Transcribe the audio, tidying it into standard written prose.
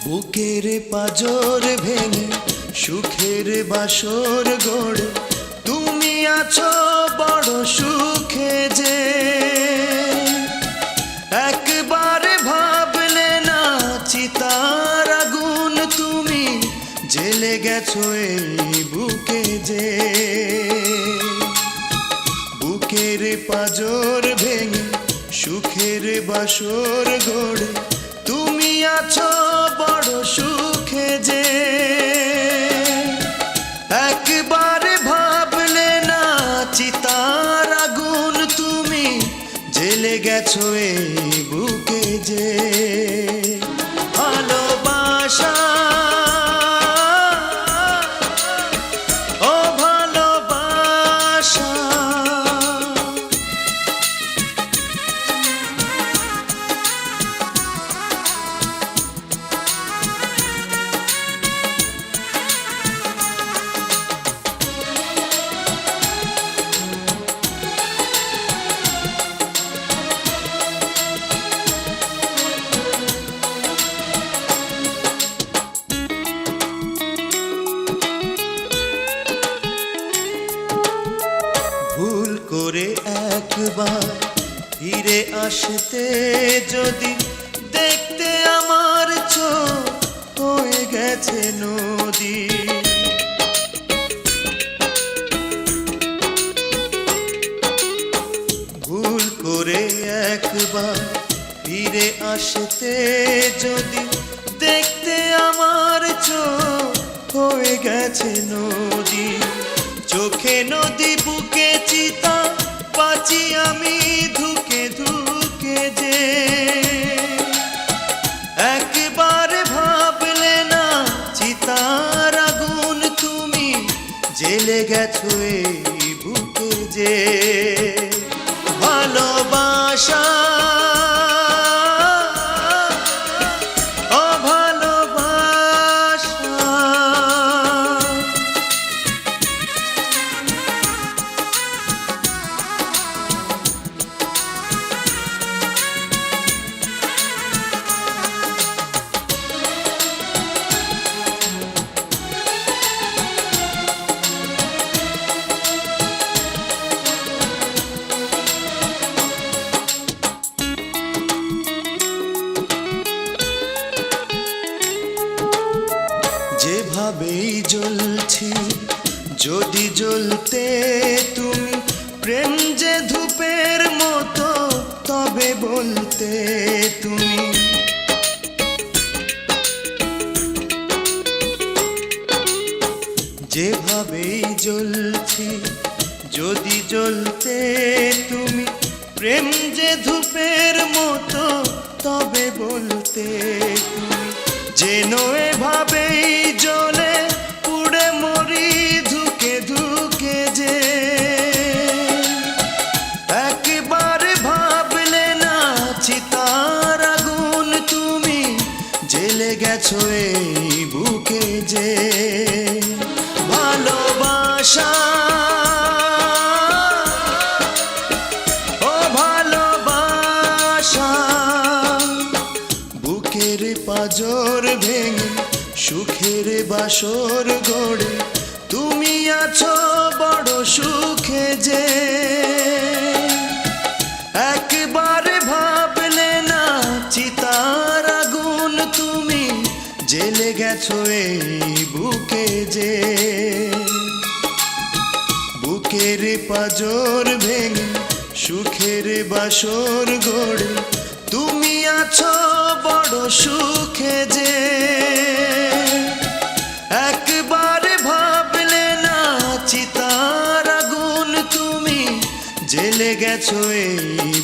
বুকের পাজর ভেঙে সুখের বাসর গড়ে তুমি আছো বড় সুখে যে একবার ভাবলে না চিতার আগুন তুমি জেলে গেছো এই বুকে যে বুকের পাজর ভেঙে সুখের বাসর গড়ে তুমি আছো বড় সুখে যে একবার ভাবলে না চিতার আগুন তুমি জেলে গেছো এই বুকে যে ভালোবাসা ও ভালোবাসা ভুল করে একবার ফিরে আসতে যদি দেখতে আমার চোখ হয়ে গেছে নদী ভুল করে একবার ফিরে আসতে যদি দেখতে আমার চোখ হয়ে গেছে নদী চোখে নদী বুকে চিতা পাচি আমি ধুকে ধুকে যে একবার ভাবলে না চিতার আগুন তুমি জেলে গেছো এই বুকে যে ভালোবাসা যেভাবেই জ্বলছি যদি জ্বলতে তুমি প্রেম যে ধূপের মতো তবে বলতে তুমি যেভাবেই জ্বলছি যদি জ্বলতে তুমি প্রেম যে ধূপের মতো তবে বলতে তুমি যেন এভাবেই জ্বলে পুড়ে মরি ধুকে ধুকে যে একবার ভাবলে না চিতার আগুন তুমি জেলে গেছো এই বুকে যে ভালোবাসা ও ভালোবাসা বুকের পাজর ভেঙে সুখের বাসর গড়ে তুমি আছো বড় সুখে যে একবার ভাবলে না চিতার আগুন তুমি জেলে গেছো এই বুকে যে বুকের পাজর ভেঙে সুখের বাসর গড়ে তুমি আছো বড় সুখে যে একবার ভাবলে না চিতার আগুন তুমি জেলে গেছো এই